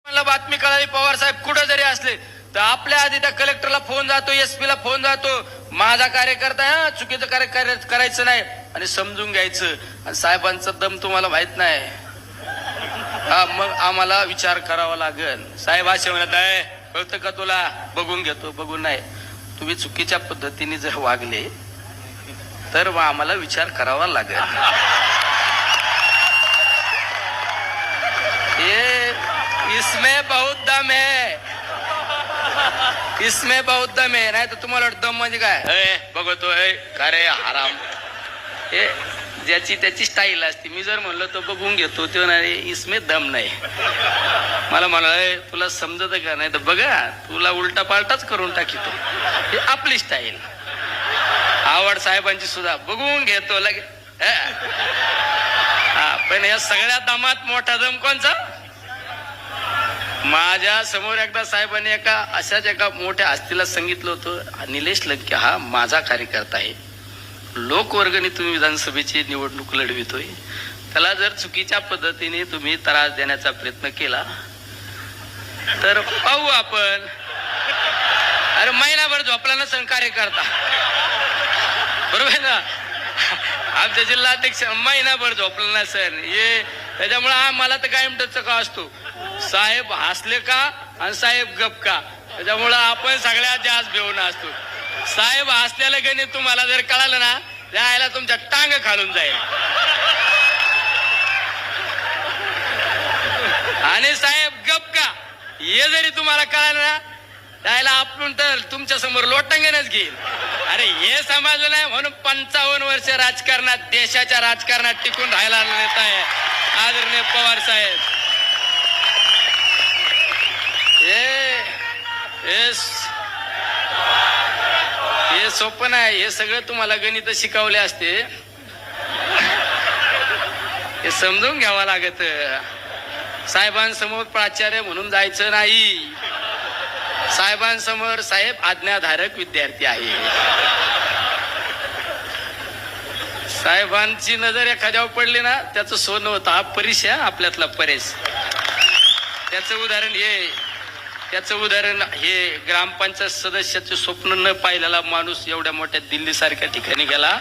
मला बातमी कळाली पवार साहेब कुठं जरी असले तर आपल्या आधी त्या कलेक्टरला फोन जातो, एसपी ला फोन जातो, माझा कार्यकर्ता आहे, चुकीचं कार्य करायचं नाही आणि समजून घ्यायचं. आणि साहेबांचा दम तुम्हाला माहित नाही. हा, मग आम्हाला विचार करावा लागेल. साहेब असे म्हणत आहे, कळतं का तुला? बघून घेतो. बघून नाही, तुम्ही चुकीच्या पद्धतीने जर वागले तर मग आम्हाला विचार करावा लागेल. ये इसमें बहुत दम है, इसमें बहुत दम है. नाही तर तुम्हाला दम म्हणजे काय? बघतो का रे हराम. हे ज्याची त्याची स्टाईल असते. मी जर म्हणलं तर बघून घेतो, ते नाही इसमें दम नाही. मला म्हणाल तुला समजत का? नाही तर बघा तुला उलटा पालटाच करून टाकीतो. हे आपली स्टाईल. आवड साहेबांची सुद्धा बघून घेतो लगे. पण या सगळ्या दमात मोठा दम कोणचा? माझ्या समोर एकदा साहेबांनी अशाच एका मोठ्या हस्तीला सांगितलं होतं, निलेश लंके हा माझा कार्यकर्ता आहे, लोकवर्गणीतून विधानसभेची निवडणूक लढवितोय, त्याला जर चुकीच्या पद्धतीने तुम्ही त्रास देण्याचा प्रयत्न केला तर पाहू आपण. अरे महिनाभर झोपला नसेल कार्यकर्ता, बरोबर ना? आमच्या जिल्हाध्यक्ष महिनाभर झोपला नसेल. हे त्याच्यामुळे आम्हाला तर कायम टचका असतो, साहेब हसले का आणि साहेब गप का. त्याच्यामुळं आपण सगळ्यात जास्त भेऊन असतो. साहेब हसलेलं गणित तुम्हाला जर कळालं ना, त्याला तुमच्या टांग खालून जाईल. आणि साहेब गप का हे जरी तुम्हाला कळालं ना, त्याला आपण तर तुमच्या समोर लोटांगणच घेईल. अरे हे समजलं नाही म्हणून 55 वर्ष राजकारणात, देशाच्या राजकारणात टिकून राहायला नेता आहे आदरणीय पवार साहेब. हे सोपं नाही. हे सगळं तुम्हाला गणित शिकवले असते, हे समजून घ्यावं लागत. साहेबांसमोर प्राचार्य म्हणून जायचं नाही. साहेबांसमोर साहेब आज्ञाधारक विद्यार्थी आहे. साहेबांची नजर एखाद्यावर पडली ना, त्याचं सोनं होतं. हा परेश आहे, आपल्यातला परेश. त्याचं उदाहरण हे ग्रामपंचायत सदस्याचे स्वप्न न पाहिलेला माणूस एवढ्या मोठ्या दिल्ली सारख्या ठिकाणी गेला.